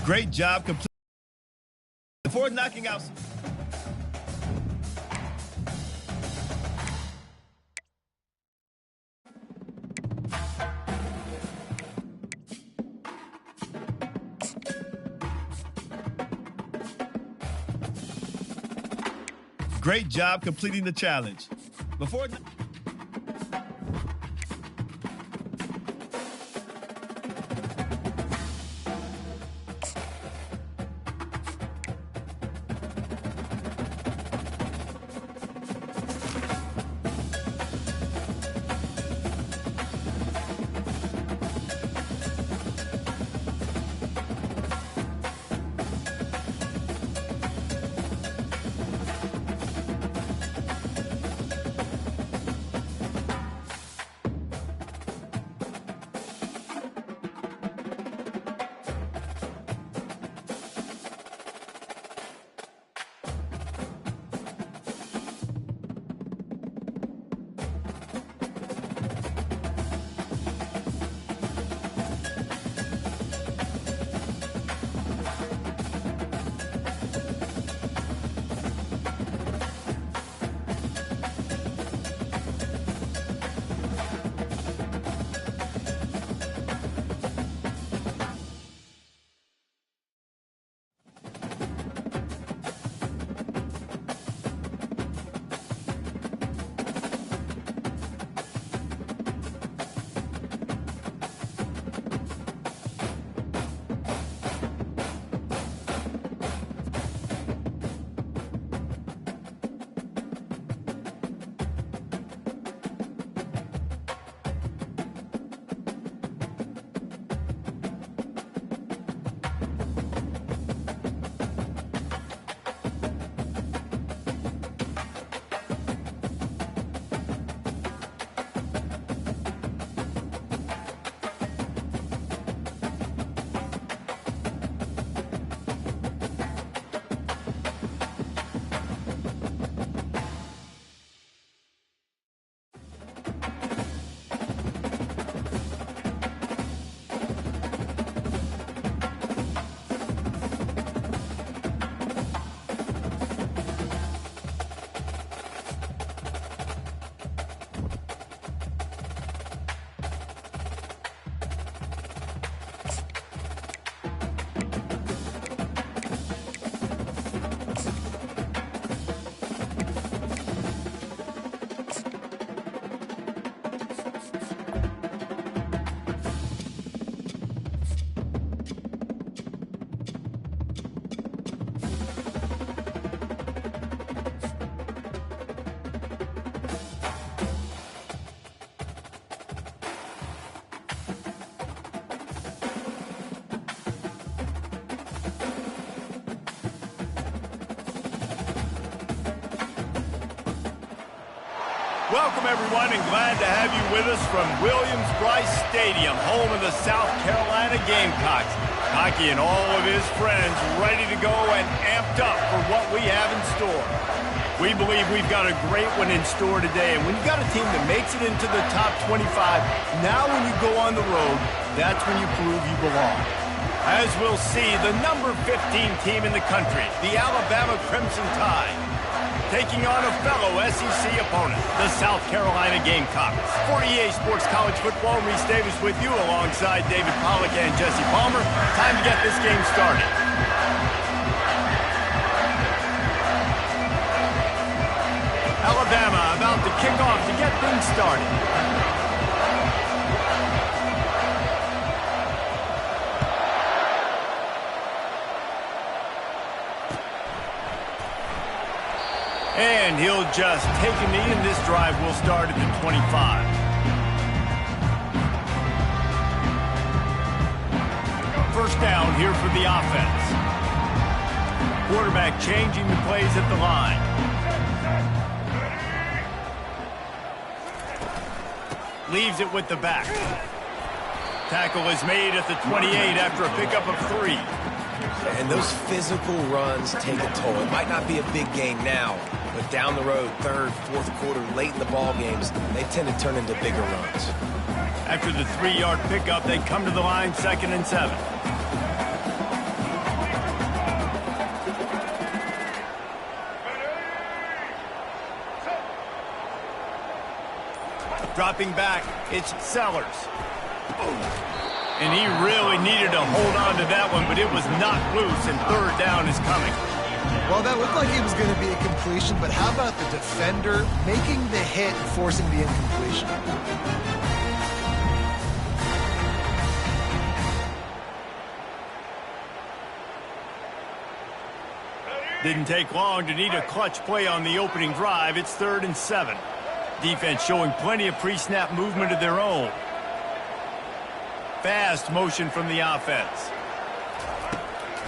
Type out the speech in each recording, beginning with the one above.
Great job completing. Before knocking out. Great job completing the challenge. Before. Welcome, everyone, and glad to have you with us from Williams-Brice Stadium, home of the South Carolina Gamecocks. Hockey and all of his friends ready to go and amped up for what we have in store. We believe we've got a great one in store today, and when you've got a team that makes it into the top 25, now when you go on the road, that's when you prove you belong. As we'll see, the number 15 team in the country, the Alabama Crimson Tide, taking on a fellow SEC opponent, the South Carolina Gamecocks. For EA Sports College Football, Reese Davis with you alongside David Pollack and Jesse Palmer. Time to get this game started. Alabama about to kick off to get things started. And he'll just take a knee, and this drive will start at the 25. First down here for the offense. Quarterback changing the plays at the line. Leaves it with the back. Tackle is made at the 28 after a pickup of 3. And those physical runs take a toll. It might not be a big game now, but down the road, third, fourth quarter, late in the ball games, they tend to turn into bigger runs. After the 3-yard pickup, they come to the line, 2nd and 7. Dropping back, it's Sellers. And he really needed to hold on to that one, but it was knocked loose, and third down is coming. Well, that looked like it was going to be a completion, but how about the defender making the hit and forcing the incompletion? Didn't take long to need a clutch play on the opening drive. It's 3rd and 7. Defense showing plenty of pre-snap movement of their own. Fast motion from the offense.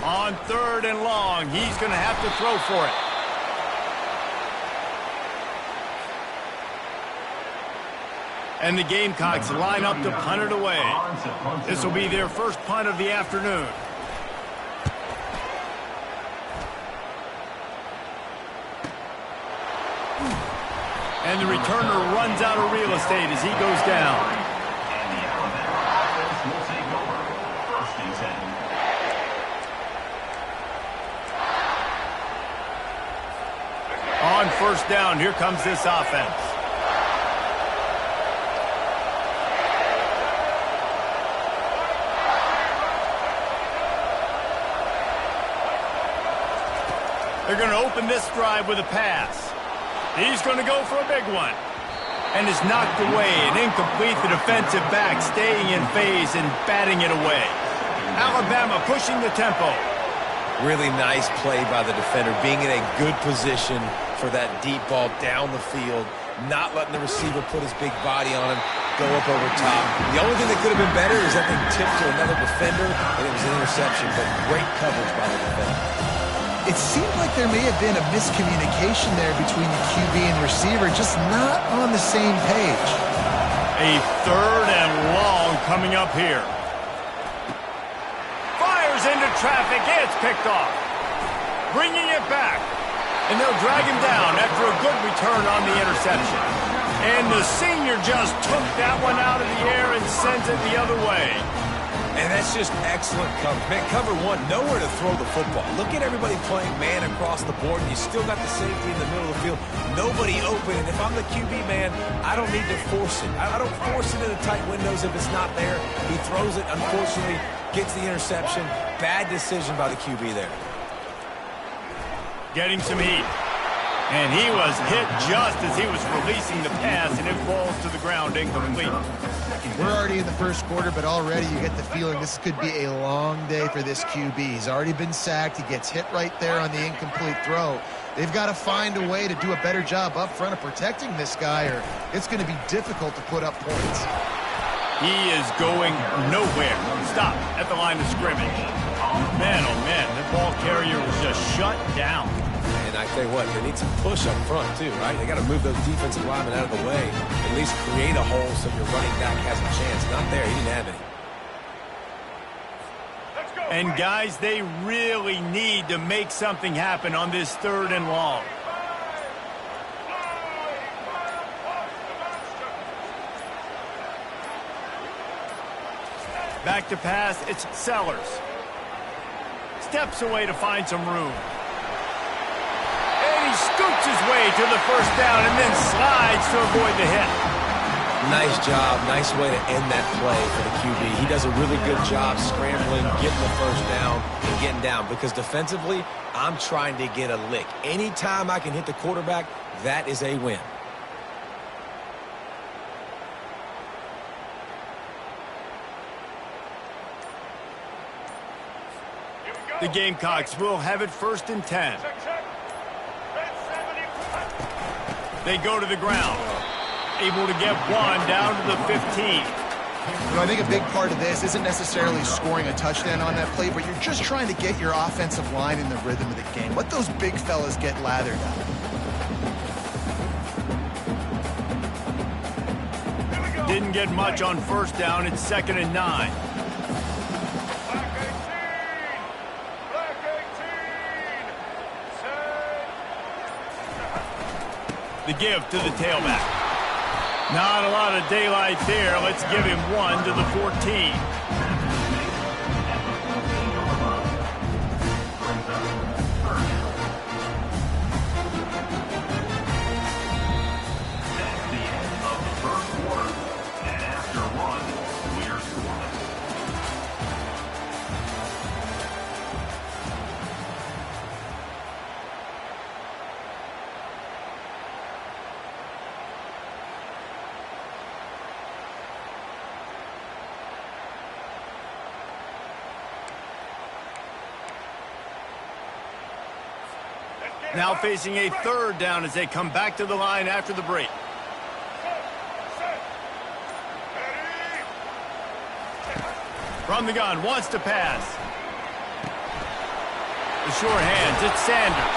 On 3rd and long, he's going to have to throw for it. And the Gamecocks line up to punt it away. This will be their first punt of the afternoon. And the returner runs out of real estate as he goes down. And the Alabama offense will take over 1st and 10. On 1st down, here comes this offense. They're going to open this drive with a pass. He's going to go for a big one. And is knocked away and incomplete. The defensive back staying in phase and batting it away. Alabama pushing the tempo. Really nice play by the defender, being in a good position for that deep ball down the field, not letting the receiver put his big body on him, go up over top. The only thing that could have been better is that thing tipped to another defender, and it was an interception, but great coverage by the defender. It seemed like there may have been a miscommunication there between the QB and receiver, just not on the same page. A 3rd and long coming up here. Fires into traffic. It's picked off. Bringing it back. And they'll drag him down after a good return on the interception. And the senior just took that one out of the air and sends it the other way. And that's just excellent coverage. Man, cover one, nowhere to throw the football. Look at everybody playing man across the board, and you still got the safety in the middle of the field. Nobody open, and if I'm the QB, man, I don't need to force it. I don't force it into tight windows if it's not there. He throws it, unfortunately, gets the interception. Bad decision by the QB there. Getting some heat. And he was hit just as he was releasing the pass, and it falls to the ground incomplete. We're already in the 1st quarter, but already you get the feeling this could be a long day for this QB. He's already been sacked. He gets hit right there on the incomplete throw. They've got to find a way to do a better job up front of protecting this guy, or it's going to be difficult to put up points. He is going nowhere. Stop at the line of scrimmage. Man, oh man, the ball carrier was just shut down. And I tell you what, they need some push up front too, right? They got to move those defensive linemen out of the way. At least create a hole so your running back has a chance. Not there. He didn't have any. And guys, they really need to make something happen on this 3rd and long. Back to pass, it's Sellers. Steps away to find some room. And he scoots his way to the 1st down and then slides to avoid the hit. Nice job. Nice way to end that play for the QB. He does a really good job scrambling, getting the 1st down, and getting down. Because defensively, I'm trying to get a lick. Anytime I can hit the quarterback, that is a win. The Gamecocks will have it 1st and 10. They go to the ground. Able to get one down to the 15. You know, I think a big part of this isn't necessarily scoring a touchdown on that play, but you're just trying to get your offensive line in the rhythm of the game. Let those big fellas get lathered up. Didn't get much on 1st down. It's 2nd and 9. The give to the tailback. Not a lot of daylight there. Let's give him one to the 14. That's the end of the 1st quarter. Now facing a third down as they come back to the line after the break. From the gun, wants to pass. The short hands, it's Sanders.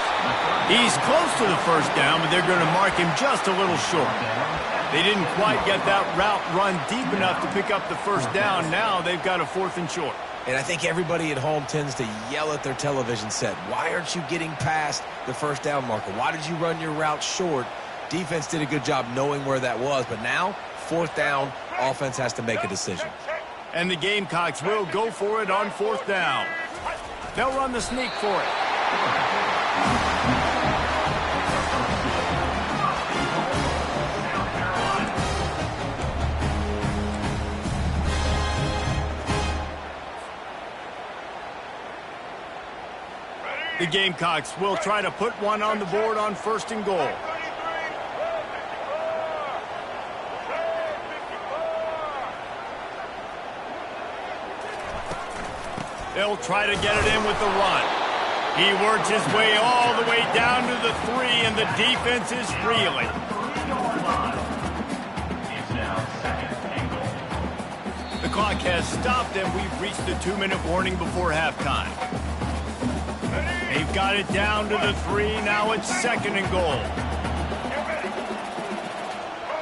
He's close to the first down, but they're going to mark him just a little short. They didn't quite get that route run deep enough to pick up the first down. Now they've got a 4th and short. And I think everybody at home tends to yell at their television set, why aren't you getting past the first down marker? Why did you run your route short? Defense did a good job knowing where that was, but now, 4th down, offense has to make a decision. And the Gamecocks will go for it on 4th down. They'll run the sneak for it. The Gamecocks will try to put one on the board on 1st and goal. They'll try to get it in with the run. He works his way all the way down to the 3, and the defense is reeling. It's now 2nd and goal. The clock has stopped, and we've reached the 2-minute warning before halftime. They've got it down to the 3. Now it's 2nd and goal.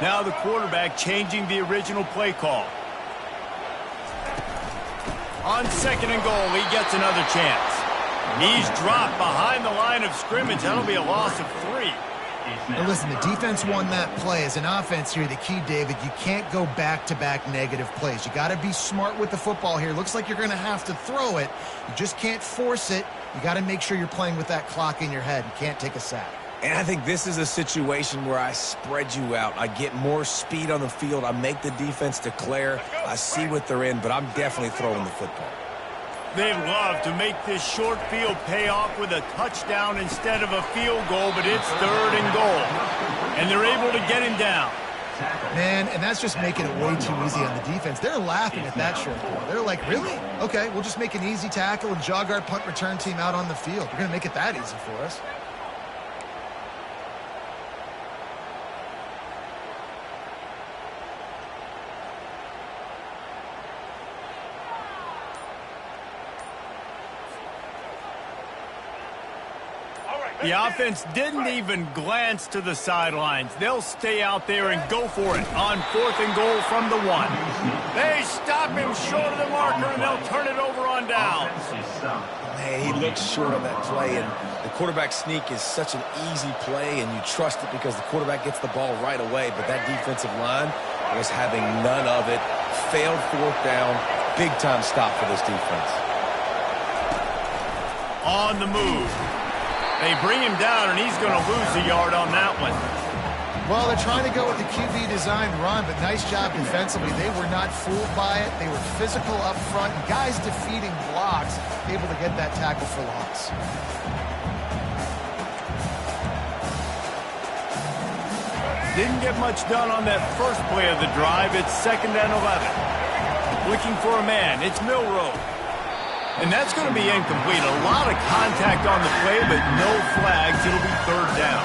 Now the quarterback changing the original play call. On 2nd and goal, he gets another chance. He's dropped behind the line of scrimmage. That'll be a loss of 3. Now listen, the defense won that play. As an offense here, the key, David, you can't go back-to-back negative plays. You got to be smart with the football here. Looks like you're going to have to throw it. You just can't force it. You got to make sure you're playing with that clock in your head. You can't take a sack. And I think this is a situation where I spread you out. I get more speed on the field. I make the defense declare. I see what they're in, but I'm definitely throwing the football. They'd love to make this short field pay off with a touchdown instead of a field goal, but it's 3rd and goal. And they're able to get him down. Man, and that's just making it way too easy on the defense. They're laughing at that short ball. They're like, really? Okay, we'll just make an easy tackle and jog our punt return team out on the field. We're going to make it that easy for us. The offense didn't even glance to the sidelines. They'll stay out there and go for it on 4th and goal from the 1. They stop him short of the marker, and they'll turn it over on down. Man, he looks short on that play, and the quarterback sneak is such an easy play, and you trust it because the quarterback gets the ball right away, but that defensive line was having none of it. Failed 4th down. Big-time stop for this defense. On the move. They bring him down, and he's going to lose a yard on that one. Well, they're trying to go with the QB designed run, but nice job defensively. They were not fooled by it. They were physical up front. Guys defeating blocks, able to get that tackle for loss. Didn't get much done on that first play of the drive. It's 2nd and 11. Looking for a man. It's Milroe. And that's going to be incomplete. A lot of contact on the play, but no flags. It'll be 3rd down.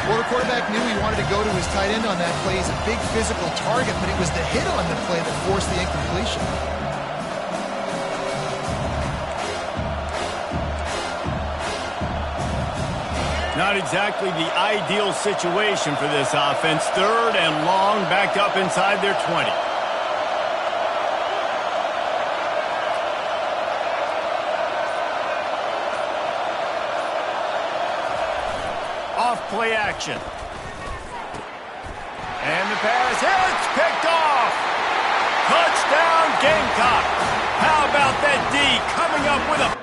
Well, the quarterback knew he wanted to go to his tight end on that play. He's a big physical target, but it was the hit on the play that forced the incompletion. Not exactly the ideal situation for this offense. 3rd and long, back up inside their 20. Play action. And the pass, it's picked off. Touchdown, Gamecock. How about that D coming up with a...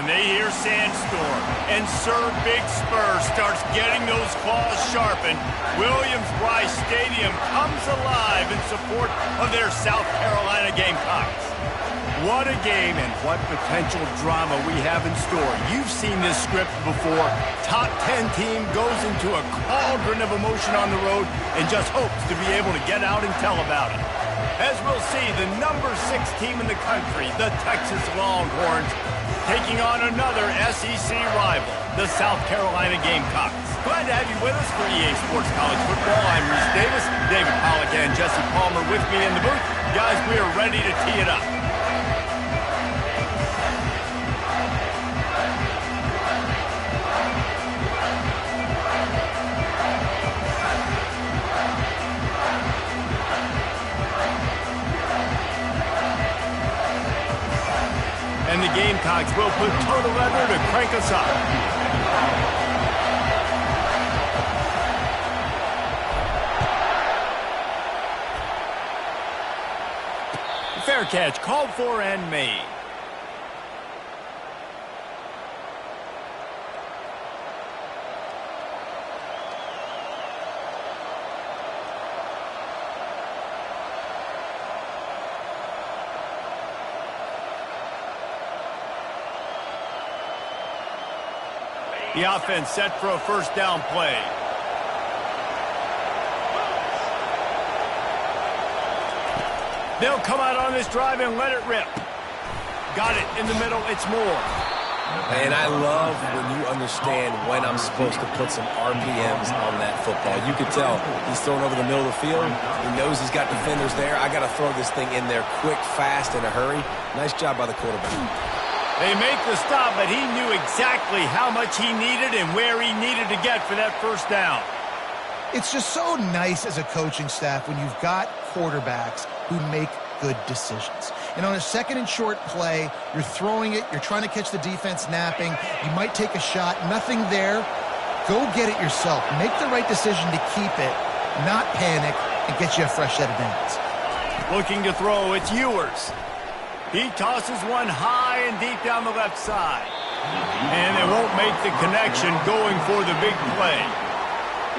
when they hear Sandstorm and Sir Big Spur starts getting those claws sharpened, Williams-Brice Stadium comes alive in support of their South Carolina Gamecocks. What a game and what potential drama we have in store. You've seen this script before. Top 10 team goes into a cauldron of emotion on the road and just hopes to be able to get out and tell about it. As we'll see, the number 6 team in the country, the Texas Longhorns, taking on another SEC rival, the South Carolina Gamecocks. Glad to have you with us for EA Sports College Football. I'm Reese Davis, David Pollack and Jesse Palmer with me in the booth. Guys, we are ready to tee it up. And the Gamecocks will put toe to leather to crank us up. Fair catch, called for and made. The offense set for a first down play. They'll come out on this drive and let it rip. Got it in the middle. It's more. And I love when you understand when I'm supposed to put some RPMs on that football. You could tell he's throwing over the middle of the field. He knows he's got defenders there. I got to throw this thing in there quick, fast, in a hurry. Nice job by the quarterback. They make the stop, but he knew exactly how much he needed and where he needed to get for that first down. It's just so nice as a coaching staff when you've got quarterbacks who make good decisions. And on a second and short play, you're throwing it, you're trying to catch the defense napping, you might take a shot, nothing there. Go get it yourself. Make the right decision to keep it, not panic, and get you a fresh set of downs. Looking to throw, it's Ewers. He tosses one high and deep down the left side. And they won't make the connection going for the big play.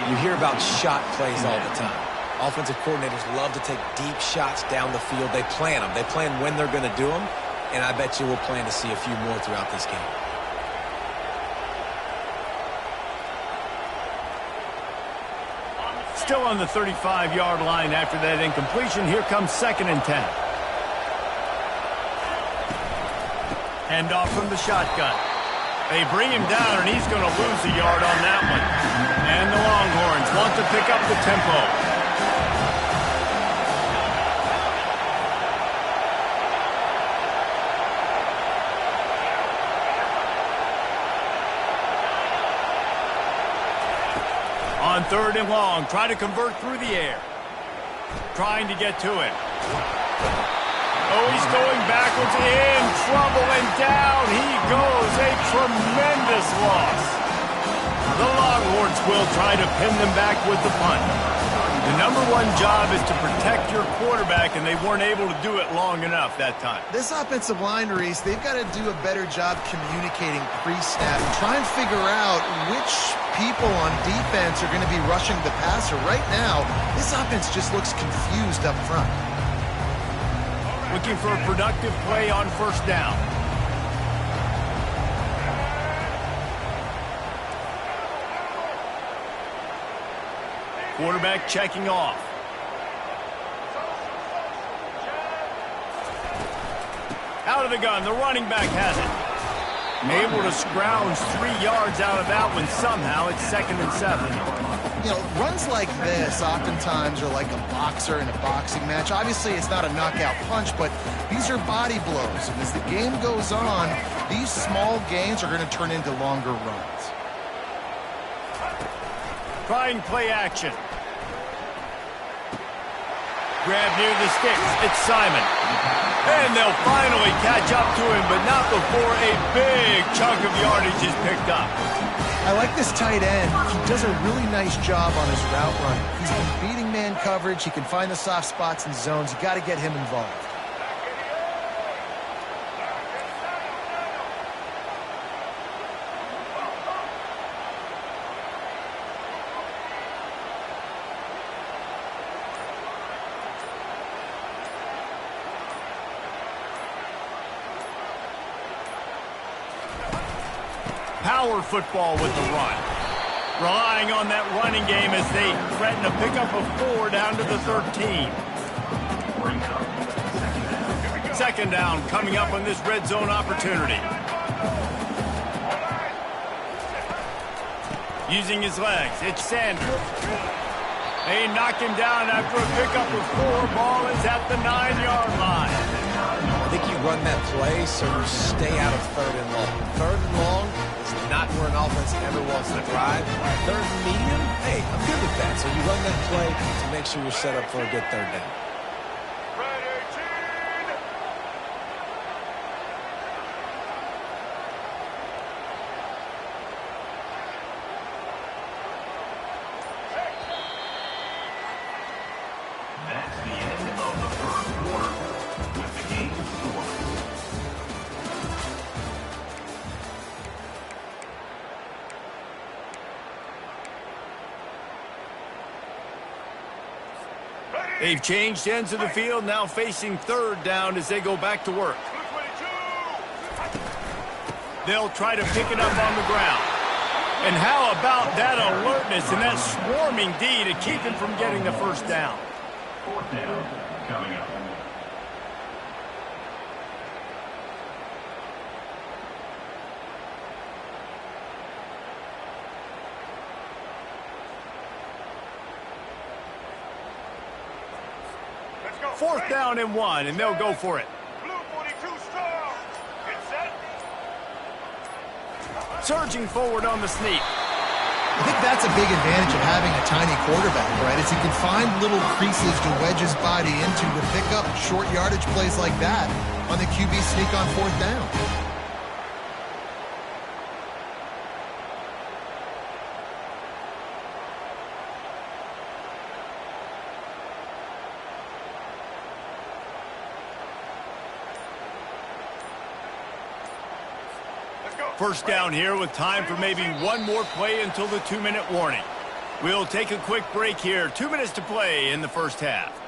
You hear about shot plays all the time. Offensive coordinators love to take deep shots down the field. They plan them. They plan when they're going to do them. And I bet you we'll plan to see a few more throughout this game. Still on the 35-yard line after that incompletion. Here comes 2nd and 10. Hand off from the shotgun. They bring him down, and he's going to lose a yard on that one. And the Longhorns want to pick up the tempo. On 3rd and long, try to convert through the air. Trying to get to it. Oh, he's going backwards, in trouble, and down he goes. A tremendous loss. The Longhorns will try to pin them back with the punt. The #1 job is to protect your quarterback, and they weren't able to do it long enough that time. This offensive line, Reese, they've got to do a better job communicating pre-snap and try and figure out which people on defense are going to be rushing the passer. Right now, this offense just looks confused up front. Looking for a productive play on first down. Quarterback checking off. Out of the gun, the running back has it. Able to scrounge 3 yards out of that one somehow. It's 2nd and 7. You know, runs like this oftentimes are like a boxer in a boxing match. Obviously, it's not a knockout punch, but these are body blows. And as the game goes on, these small gains are going to turn into longer runs. Trying play action. Grab near the sticks. It's Simon. And they'll finally catch up to him, but not before a big chunk of yardage is picked up. I like this tight end. He does a really nice job on his route running. He's been beating man coverage. He can find the soft spots and zones. You got to get him involved. power football with the run. Relying on that running game as they threaten a pickup of 4 down to the 13. Second down coming up on this red zone opportunity. Using his legs, it's Sanders. They knock him down after a pickup of 4. Ball is at the 9-yard line. I think you run that play so you stay out of 3rd and long. 3rd and long is not where an offense ever wants to drive. 3rd and medium, hey, I'm good with that. So you run that play to make sure you're set up for a good 3rd down. That's the end of the first quarter with the game score. They've changed ends of the field, now facing 3rd down as they go back to work. They'll try to pick it up on the ground. And how about that alertness and that swarming D to keep him from getting the first down? 4th down coming up. Let's go. 4th down and 1, and they'll go for it. Blue 42 strong. Get set. Surging forward on the sneak. I think that's a big advantage of having a tiny quarterback, right? Is he can find little creases to wedge his body into to pick up short yardage plays like that on the QB sneak on 4th down. First down here with time for maybe one more play until the 2-minute warning. We'll take a quick break here. 2 minutes to play in the first half.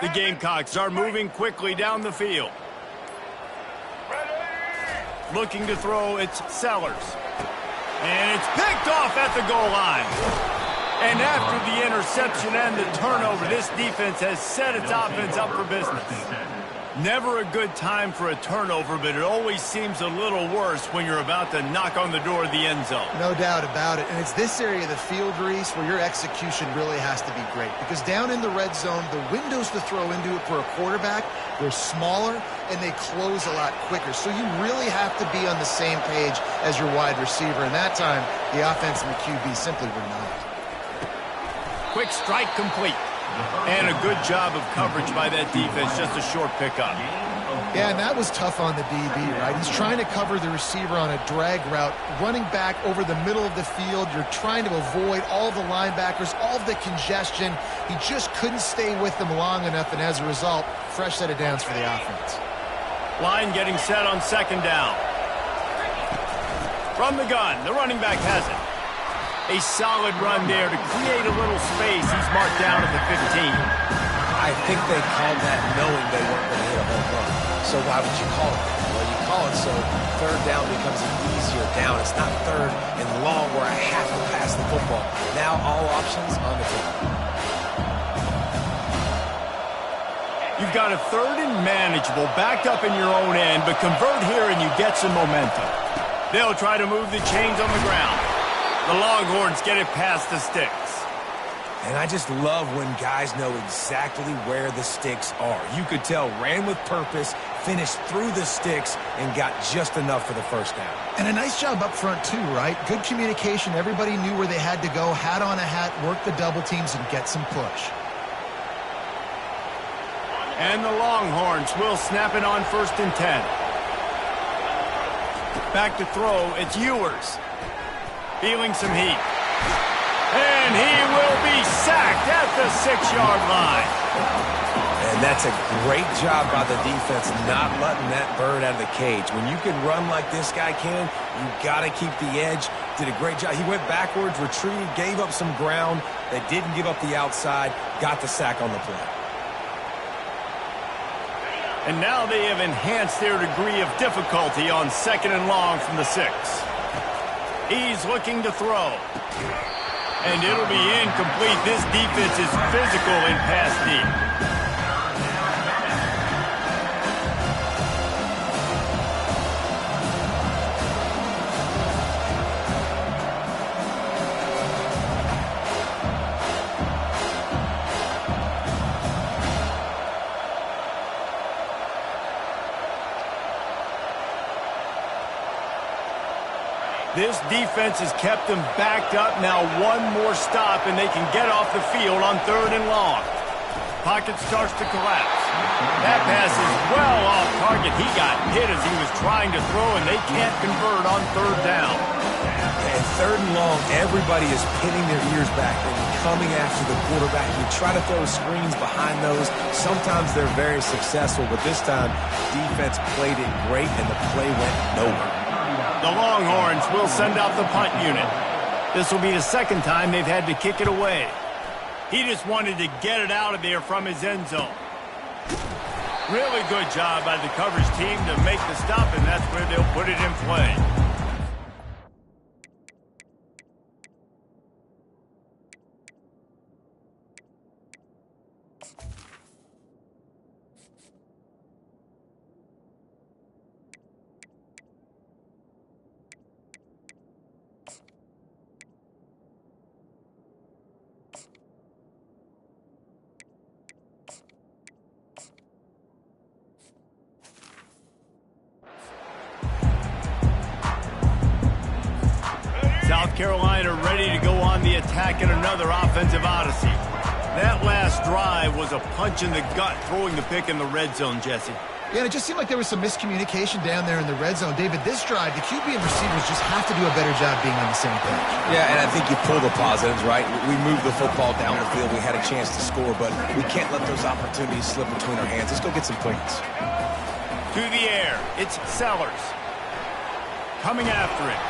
The Gamecocks are moving quickly down the field. Looking to throw, it's Sellers. And it's picked off at the goal line. And after the interception and the turnover, this defense has set its offense up for business. Never a good time for a turnover, but it always seems a little worse when you're about to knock on the door of the end zone. No doubt about it. And it's this area of the field, Reese, where your execution really has to be great. Because down in the red zone, the windows to throw into it for a quarterback, they're smaller and they close a lot quicker. So you really have to be on the same page as your wide receiver. And that time, the offense and the QB simply were not. Quick strike complete. And a good job of coverage by that defense, just a short pickup. Yeah, and that was tough on the DB, right? He's trying to cover the receiver on a drag route, running back over the middle of the field. You're trying to avoid all the linebackers, all of the congestion. He just couldn't stay with them long enough, and as a result, fresh set of downs for the offense. Line getting set on 2nd down. From the gun, the running back has it. A solid run there to create a little space. He's marked down at the 15. I think they called that knowing they weren't going to hit a home run. So why would you call it that? Well, you call it so 3rd down becomes an easier down. It's not 3rd and long where I have to pass the football. Now all options on the table. You've got a 3rd and manageable, backed up in your own end, but convert here and you get some momentum. They'll try to move the chains on the ground. The Longhorns get it past the sticks. And I just love when guys know exactly where the sticks are. You could tell ran with purpose, finished through the sticks, and got just enough for the first down. And a nice job up front too, right? Good communication. Everybody knew where they had to go, hat on a hat, work the double teams, and get some push. And the Longhorns will snap it on 1st and 10. Back to throw, it's Ewers. Feeling some heat. And he will be sacked at the 6-yard line. And And that's a great job by the defense not letting that bird out of the cage. When you can run like this guy can, you got to keep the edge. Did a great job. He went backwards, retreated, gave up some ground. They didn't give up the outside, got the sack on the play. And now they have enhanced their degree of difficulty on 2nd and long from the 6. He's looking to throw. And it'll be incomplete. This defense is physical in pass deep. This defense has kept them backed up. Now one more stop, and they can get off the field on 3rd and long. Pocket starts to collapse. That pass is well off target. He got hit as he was trying to throw, and they can't convert on 3rd down. And 3rd and long, everybody is pinning their ears back and coming after the quarterback. You try to throw screens behind those. Sometimes they're very successful, but this time, defense played it great, and the play went nowhere. The Longhorns will send out the punt unit. This will be the 2nd time they've had to kick it away. He just wanted to get it out of there from his end zone. Really good job by the coverage team to make the stop, and that's where they'll put it in play. South Carolina ready to go on the attack in another offensive odyssey. That last drive was a punch in the gut, throwing the pick in the red zone, Jesse. Yeah, it just seemed like there was some miscommunication down there in the red zone. David, this drive, the QB and receivers just have to do a better job being on the same page. Yeah, and I think you pull the positives, right? We moved the football down the field. We had a chance to score, but we can't let those opportunities slip between our hands. Let's go get some points. To the air, it's Sellers. Coming after it.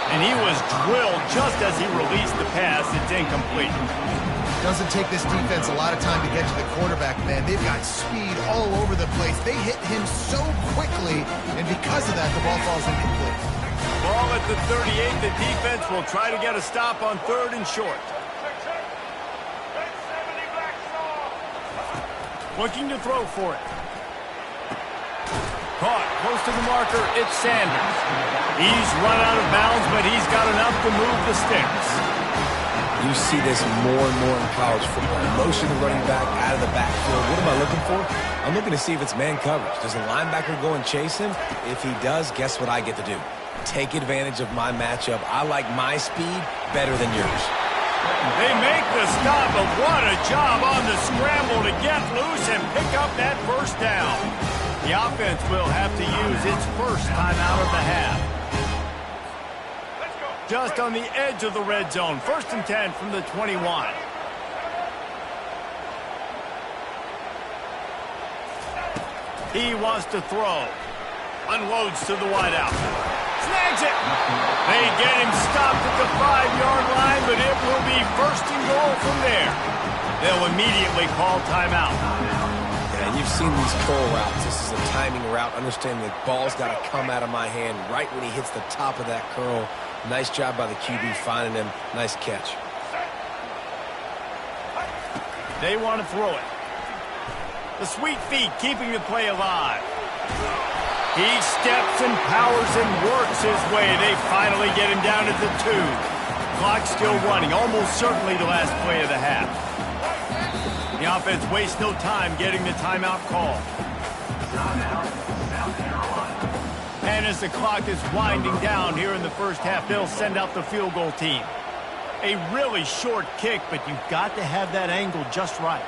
And he was drilled just as he released the pass. It's incomplete. Doesn't take this defense a lot of time to get to the quarterback, man. They've got speed all over the place. They hit him so quickly, and because of that, the ball falls incomplete. Ball at the 38. The defense will try to get a stop on 3rd and short. Looking to throw for it. Caught close to the marker. It's Sanders. He's run out of bounds, but he's got enough to move the sticks. You see this more and more in college football. Motion the running back out of the backfield. What am I looking for? I'm looking to see if it's man coverage. Does the linebacker go and chase him? If he does, guess what I get to do? Take advantage of my matchup. I like my speed better than yours. They make the stop, but what a job on the scramble to get loose and pick up that 1st down. The offense will have to use its first timeout of the half. Just on the edge of the red zone. 1st and 10 from the 21. He wants to throw. Unloads to the wideout. Snags it. They get him stopped at the 5-yard line, but it will be 1st and goal from there. They'll immediately call timeout. Yeah, you've seen these curl routes. This is a timing route. Understand the ball's got to come out of my hand right when he hits the top of that curl. Nice job by the QB finding him. Nice catch. They want to throw it. The sweet feet keeping the play alive. He steps and powers and works his way. They finally get him down at the 2. Clock still running. Almost certainly the last play of the half. The offense wastes no time getting the timeout call. And as the clock is winding down here in the 1st half, they'll send out the field goal team. A really short kick, but you've got to have that angle just right.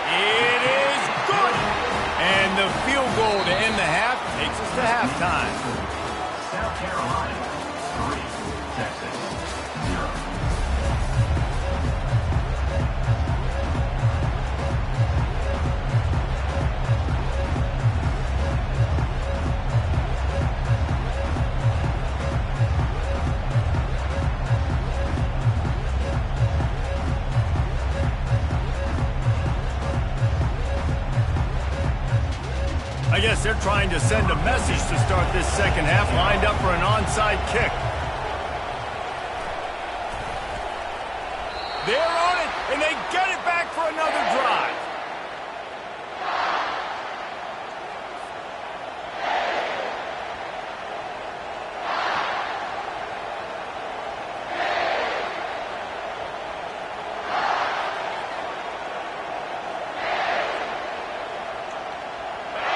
It is good. And the field goal to end the half takes us to halftime. South Carolina 3, Texas 0. I guess they're trying to send a message to start this second half, lined up for an onside kick. They're on it, and they get it back for another drive.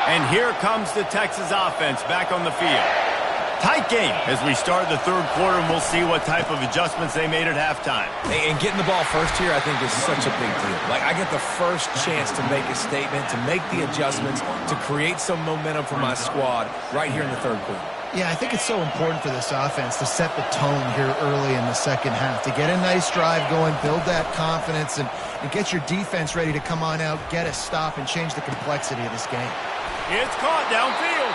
And here comes the Texas offense back on the field. Tight game as we start the third quarter, and we'll see what type of adjustments they made at halftime. And getting the ball first here, I think, is such a big deal. Like, I get the first chance to make a statement, to make the adjustments, to create some momentum for my squad right here in the third quarter. Yeah, I think it's so important for this offense to set the tone here early in the second half, to get a nice drive going, build that confidence, and get your defense ready to come on out, get a stop, and change the complexity of this game. It's caught downfield.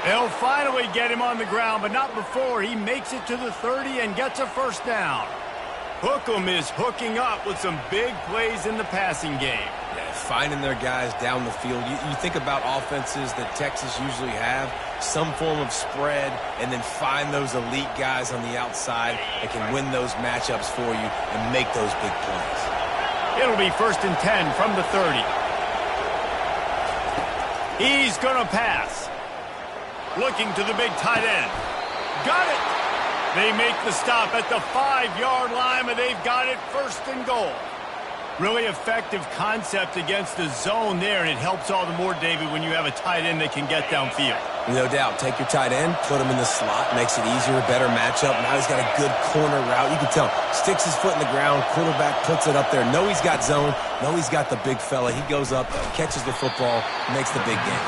They'll finally get him on the ground, but not before he makes it to the 30 and gets a first down. Hookem is hooking up with some big plays in the passing game. Yeah, finding their guys down the field. You think about offenses that Texas usually have, some form of spread, and then find those elite guys on the outside that can win those matchups for you and make those big plays. It'll be 1st and 10 from the 30. He's going to pass. Looking to the big tight end. Got it. They make the stop at the 5-yard line, and they've got it 1st and goal. Really effective concept against the zone there, and it helps all the more, David, when you have a tight end that can get downfield. No doubt. Take your tight end, put him in the slot, makes it easier, better matchup. Now he's got a good corner route. You can tell. Sticks his foot in the ground, quarterback puts it up there. Know he's got zone. Know he's got the big fella. He goes up, catches the football, makes the big game.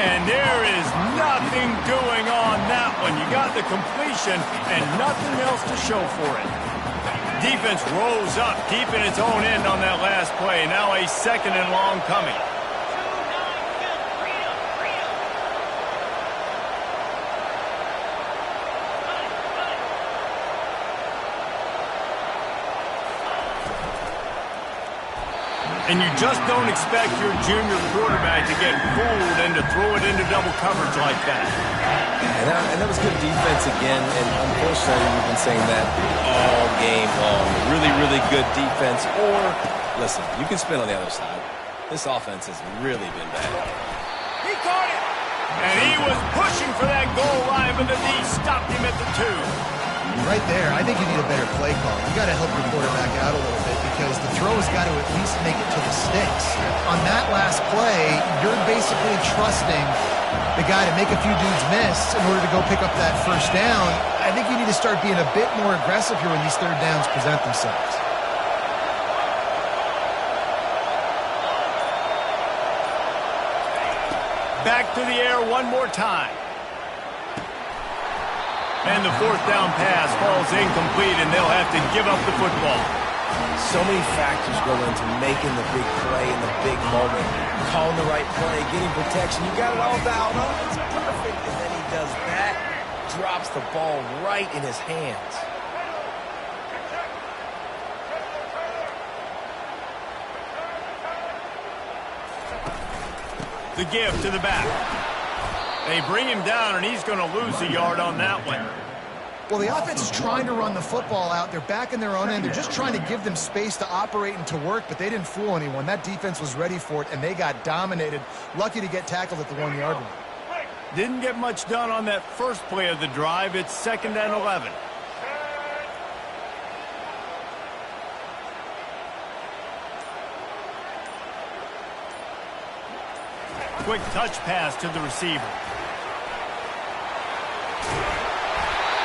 And there is nothing doing on that one. You got the completion and nothing else to show for it. Defense rose up deep in its own end on that last play. Now a 2nd and long coming. And you just don't expect your junior quarterback to get fooled and to throw it into double coverage like that. And that was good defense again, and unfortunately we've been saying that all game long. Really, really good defense. Or, listen, you can spin on the other side. This offense has really been bad. He caught it! And he was pushing for that goal line, but the D stopped him at the 2. Right there, I think you need a better play call. You got to help your quarterback out a little bit because the throw has got to at least make it to the sticks. On that last play, you're basically trusting the guy to make a few dudes miss in order to go pick up that first down. I think you need to start being a bit more aggressive here when these third downs present themselves. Back to the air one more time. And the 4th down pass falls incomplete, and they'll have to give up the football. So many factors go into making the big play in the big moment. Calling the right play, getting protection. You got it all dialed up. It's perfect. And then he does that. Drops the ball right in his hands. The give to the back. They bring him down, and he's going to lose a yard on that one. Well, the offense is trying to run the football out. They're back in their own end. They're just trying to give them space to operate and to work, but they didn't fool anyone. That defense was ready for it, and they got dominated. Lucky to get tackled at the 1-yard line. Didn't get much done on that first play of the drive. It's 2nd and 11. Quick touch pass to the receiver.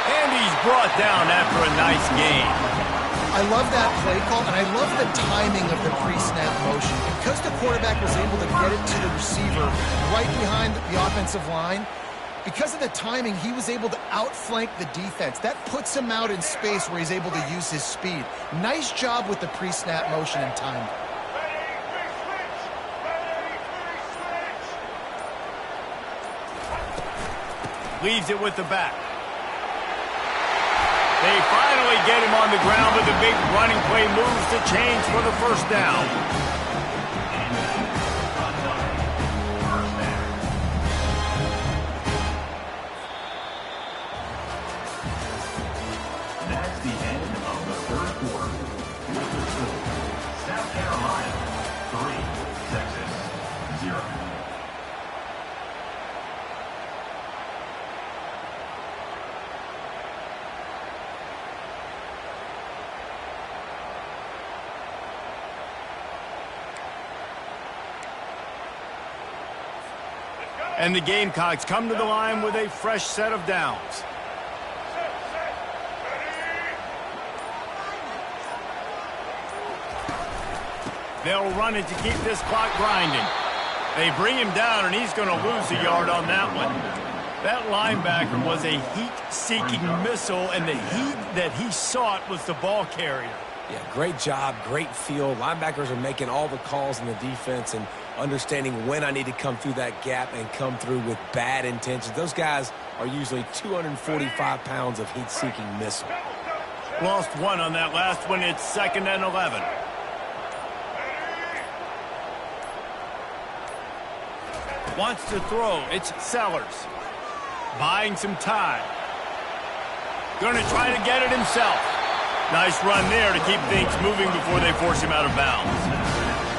And he's brought down after a nice gain. I love that play call, and I love the timing of the pre-snap motion. Because the quarterback was able to get it to the receiver right behind the offensive line, because of the timing, he was able to outflank the defense. That puts him out in space where he's able to use his speed. Nice job with the pre-snap motion and timing. Leaves it with the back. They finally get him on the ground, but the big running play moves the chains for the 1st down. And the Gamecocks come to the line with a fresh set of downs. They'll run it to keep this clock grinding. They bring him down, and he's going to lose a yard on that one. That linebacker was a heat-seeking missile, and the heat that he sought was the ball carrier. Yeah, great job, great feel. Linebackers are making all the calls in the defense and understanding when I need to come through that gap and come through with bad intentions. Those guys are usually 245 pounds of heat-seeking missile. Lost one on that last one. It's 2nd and 11. Wants to throw. It's Sellers. Buying some time. Going to try to get it himself. Nice run there to keep things moving before they force him out of bounds.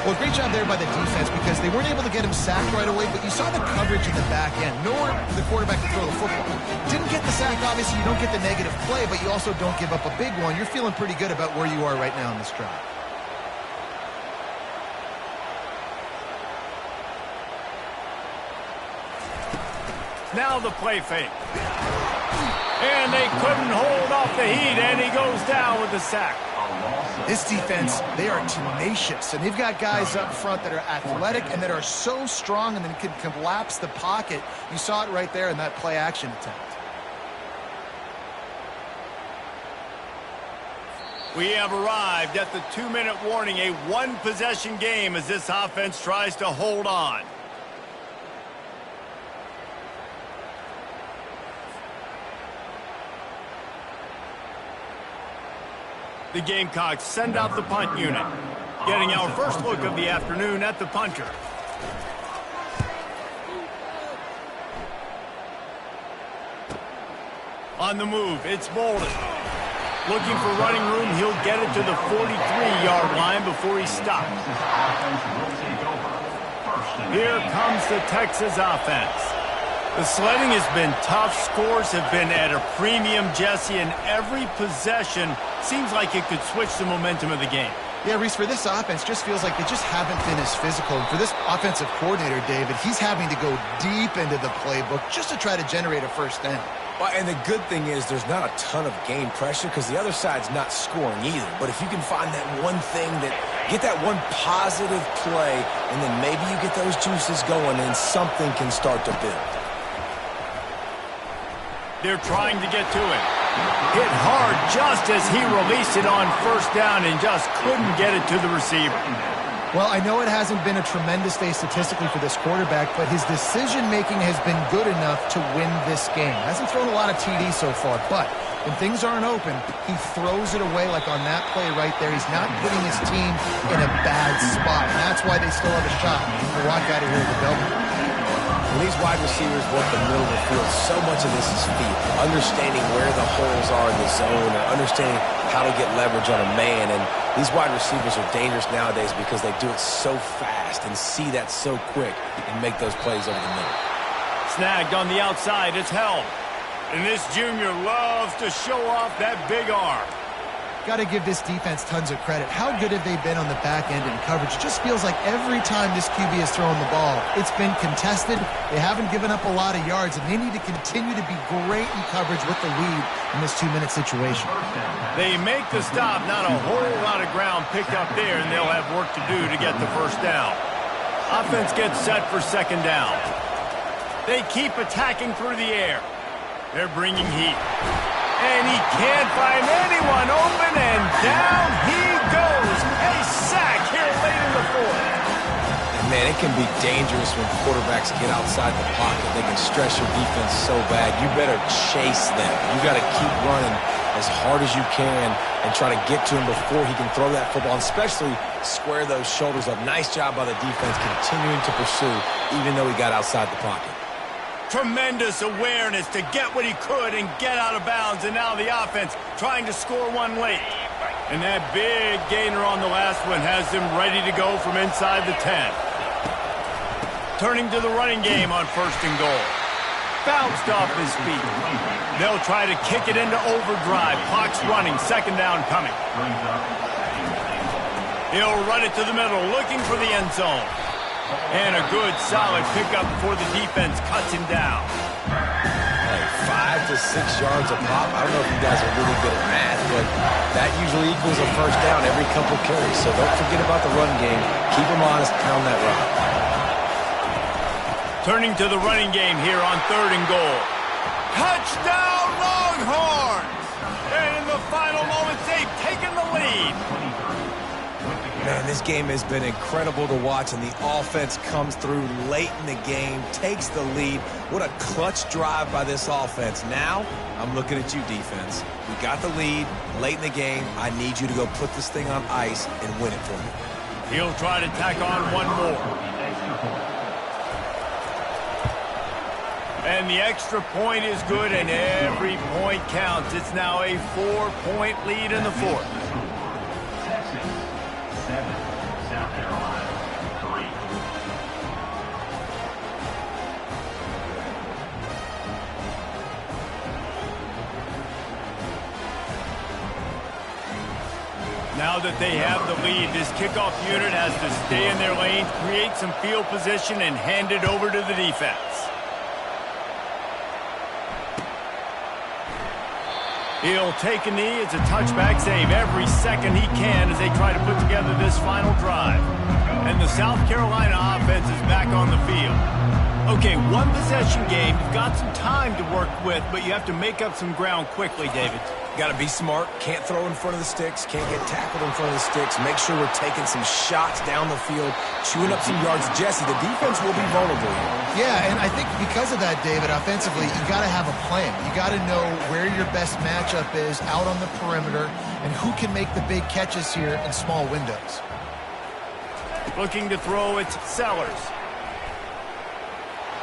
Well, great job there by the defense because they weren't able to get him sacked right away, but you saw the coverage in the back end. Nowhere for the quarterback to throw the football. Didn't get the sack, obviously you don't get the negative play, but you also don't give up a big one. You're feeling pretty good about where you are right now in this drive. Now the play fake. And they couldn't hold off the heat, and he goes down with the sack. This defense, they are tenacious, and they've got guys up front that are athletic and that are so strong and then can collapse the pocket. You saw it right there in that play-action attempt. We have arrived at the 2-minute warning, a one-possession game as this offense tries to hold on. The Gamecocks send out the punt unit. Getting our first look of the afternoon at the punter. On the move, it's Bolden. Looking for running room, he'll get it to the 43-yard line before he stops. Here comes the Texas offense. The sledding has been tough. Scores have been at a premium, Jesse, and every possession seems like it could switch the momentum of the game. Yeah, Reese, for this offense, just feels like they just haven't been as physical. And for this offensive coordinator, David, he's having to go deep into the playbook just to try to generate a first down. Well, and the good thing is there's not a ton of game pressure because the other side's not scoring either. But if you can find that one thing get that one positive play, and then maybe you get those juices going and something can start to build. They're trying to get to it. Hit hard just as he released it on first down and just couldn't get it to the receiver. Well, I know it hasn't been a tremendous day statistically for this quarterback, but his decision-making has been good enough to win this game. Hasn't thrown a lot of TDs so far, but when things aren't open, he throws it away like on that play right there. He's not putting his team in a bad spot, and that's why they still have a shot to walk out of here with a W. When these wide receivers work the middle of the field, so much of this is feel. Understanding where the holes are in the zone and understanding how to get leverage on a man. And these wide receivers are dangerous nowadays because they do it so fast and see that so quick and make those plays over the middle. Snagged on the outside. It's held. And this junior loves to show off that big arm. Got to give this defense tons of credit. How good have they been on the back end in coverage? Just feels like every time this QB has thrown the ball, it's been contested. They haven't given up a lot of yards, and they need to continue to be great in coverage with the lead in this 2-minute situation. They make the stop. Not a whole lot of ground picked up there, and they'll have work to do to get the first down. Offense gets set for second down. They keep attacking through the air. They're bringing heat. And he can't find anyone open, and down he goes. A sack here late in the fourth. And man, it can be dangerous when quarterbacks get outside the pocket. They can stress your defense so bad. You better chase them. You got to keep running as hard as you can and try to get to him before he can throw that football, and especially square those shoulders up. Nice job by the defense continuing to pursue, even though he got outside the pocket. Tremendous awareness to get what he could and get out of bounds, and now the offense trying to score one late. And that big gainer on the last one has them ready to go from inside the 10. Turning to the running game on 1st and goal. Bounced off his feet. They'll try to kick it into overdrive. Clock's running, 2nd down coming. He'll run it to the middle, looking for the end zone. And a good, solid pickup before the defense cuts him down. Hey, 5 to 6 yards a pop. I don't know if you guys are really good at math, but that usually equals a first down every couple carries. So don't forget about the run game. Keep them honest, pound that rock. Turning to the running game here on 3rd and goal. Touchdown, Longhorns! And in the final moments, they've taken the lead. Man, this game has been incredible to watch, and the offense comes through late in the game, takes the lead. What a clutch drive by this offense. Now, I'm looking at you, defense. We got the lead late in the game. I need you to go put this thing on ice and win it for me. He'll try to tack on one more. And the extra point is good, and every point counts. It's now a 4-point lead in the 4th. Texas 7, South Carolina 3. Now that they have the lead, this kickoff unit has to stay in their lanes, create some field position, and hand it over to the defense. He'll take a knee. It's a touchback save every second he can as they try to put together this final drive. And the South Carolina offense is back on the field. Okay, one possession game. You've got some time to work with, but you have to make up some ground quickly, David. Got to be smart. Can't throw in front of the sticks. Can't get tackled in front of the sticks. Make sure we're taking some shots down the field, chewing up some yards. Jesse, the defense will be vulnerable here. Yeah, and I think because of that, David, offensively, you got to have a plan. You got to know where your best matchup is out on the perimeter and who can make the big catches here in small windows. Looking to throw, it's Sellers.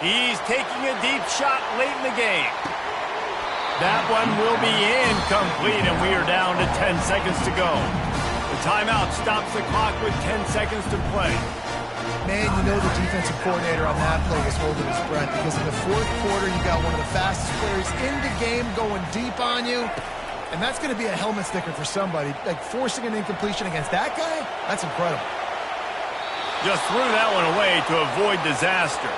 He's taking a deep shot late in the game. That one will be incomplete, and we are down to 10 seconds to go. The timeout stops the clock with 10 seconds to play. Man, you know the defensive coordinator on that play was holding his breath because in the 4th quarter, you got one of the fastest players in the game going deep on you, and that's going to be a helmet sticker for somebody. Like forcing an incompletion against that guy, that's incredible. Just threw that one away to avoid disaster.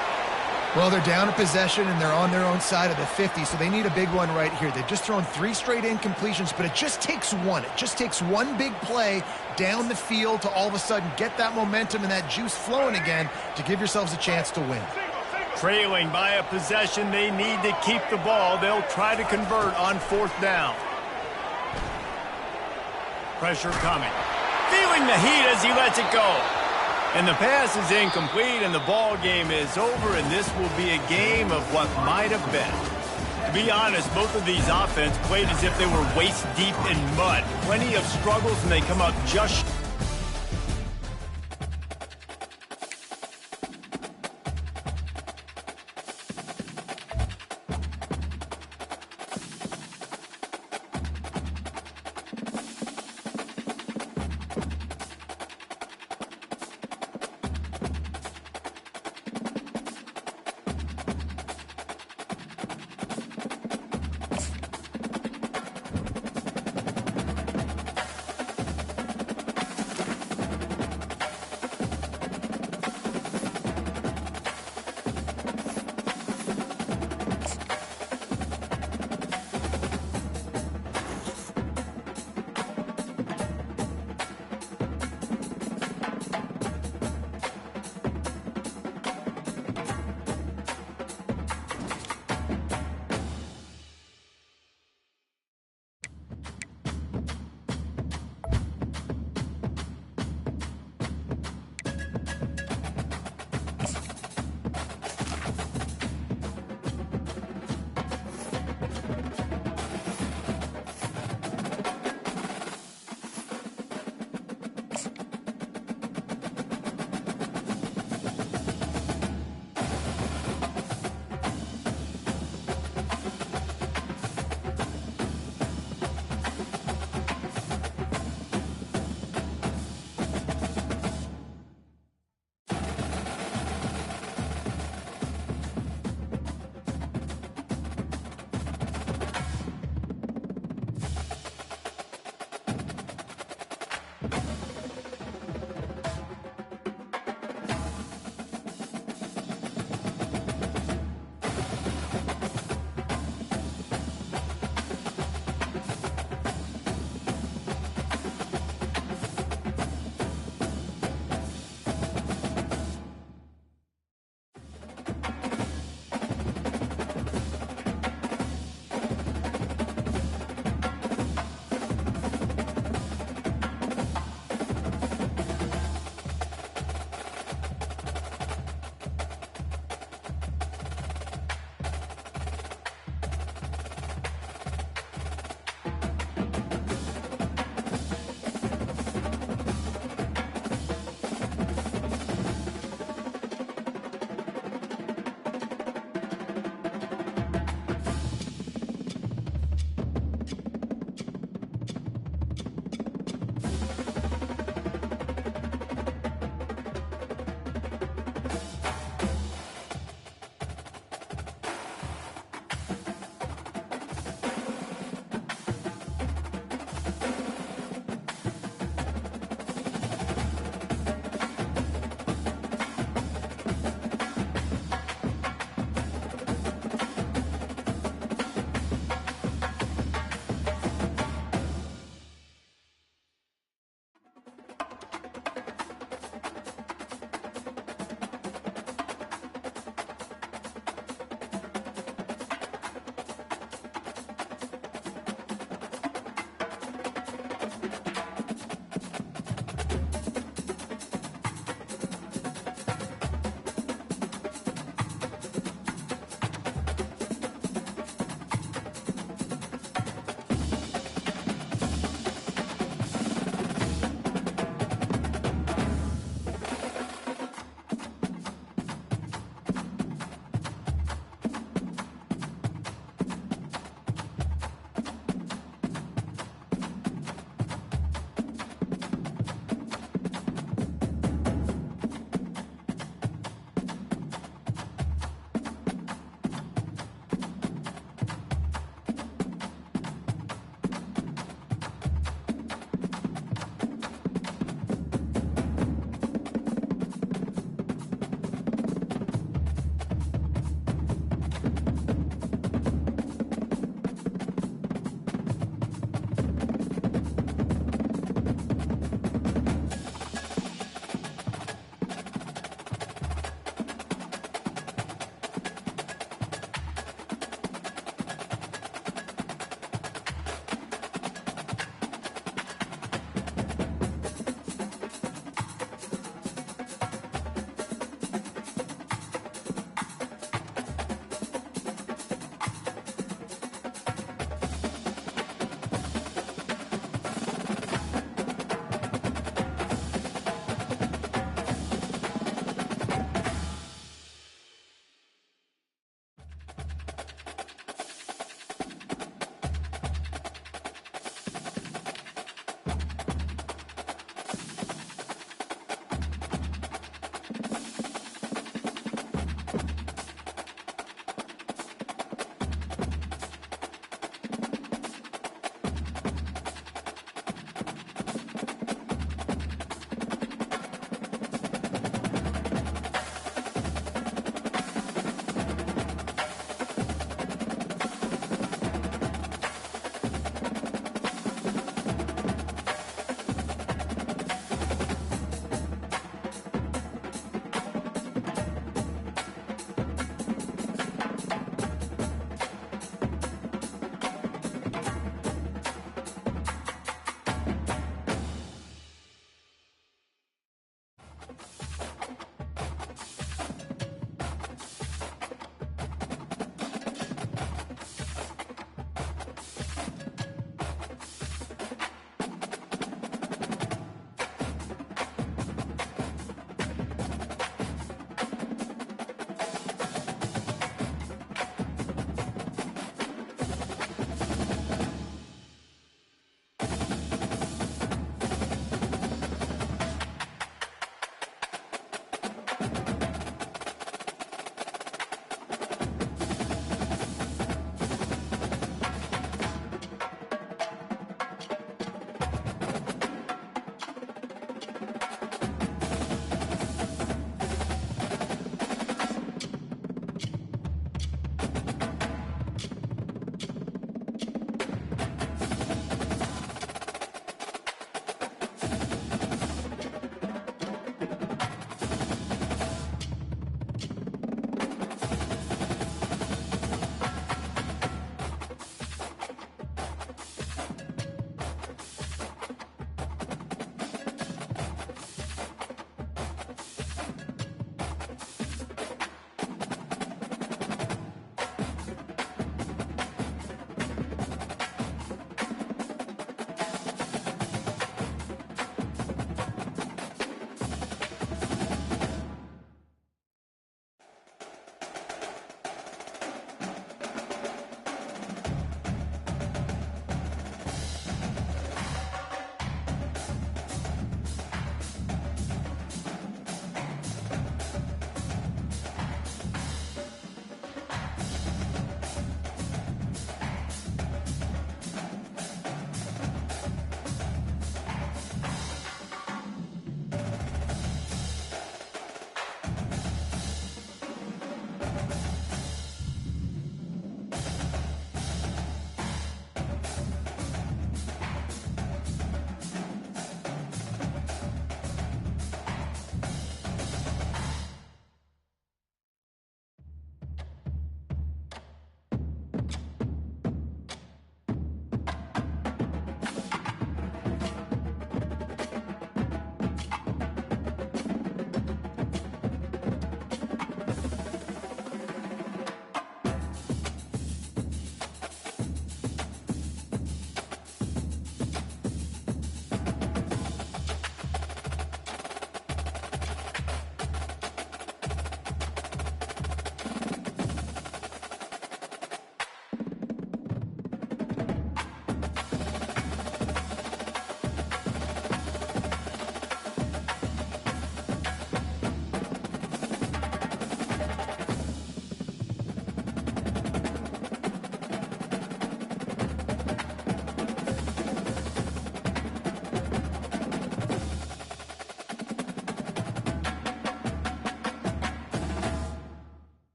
Well, they're down a possession, and they're on their own side of the 50, so they need a big one right here. They've just thrown 3 straight incompletions, but it just takes one. It just takes one big play down the field to all of a sudden get that momentum and that juice flowing again to give yourselves a chance to win. Trailing by a possession, they need to keep the ball. They'll try to convert on 4th down. Pressure coming. Feeling the heat as he lets it go. And the pass is incomplete, and the ball game is over, and this will be a game of what might have been. To be honest, both of these offenses played as if they were waist deep in mud. Plenty of struggles, and they come up just